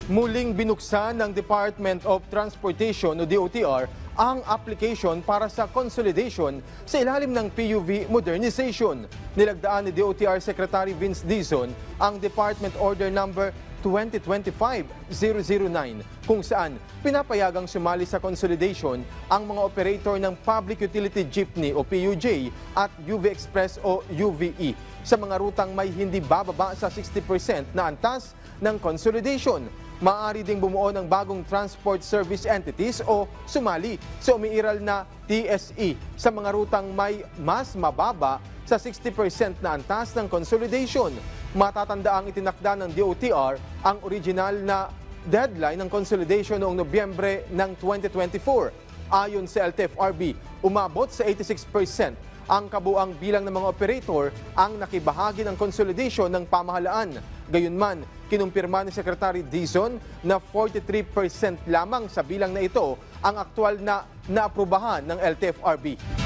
Muling binuksan ng Department of Transportation o DOTR ang application para sa consolidation sa ilalim ng PUV modernization. Nilagdaan ni DOTR Secretary Vince Dizon ang Department Order Number 2025-009 kung saan pinapayagang sumali sa consolidation ang mga operator ng Public Utility Jeepney o PUJ at UV Express o UVE sa mga rutang may hindi bababa sa 60% na antas ng consolidation. Maaari ding bumuo ng bagong transport service entities o sumali sa umiiral na TSE sa mga rutang may mas mababa sa 60% na antas ng consolidation. Matatandaang itinakda ng DOTR ang original na deadline ng consolidation noong Nobyembre ng 2024. Ayon sa LTFRB, umabot sa 86% ang kabuang bilang ng mga operator ang nakibahagi ng consolidation ng pamahalaan. Gayunman, kinumpirma ni Secretary Dizon na 43% lamang sa bilang na ito ang aktwal na naaprubahan ng LTFRB.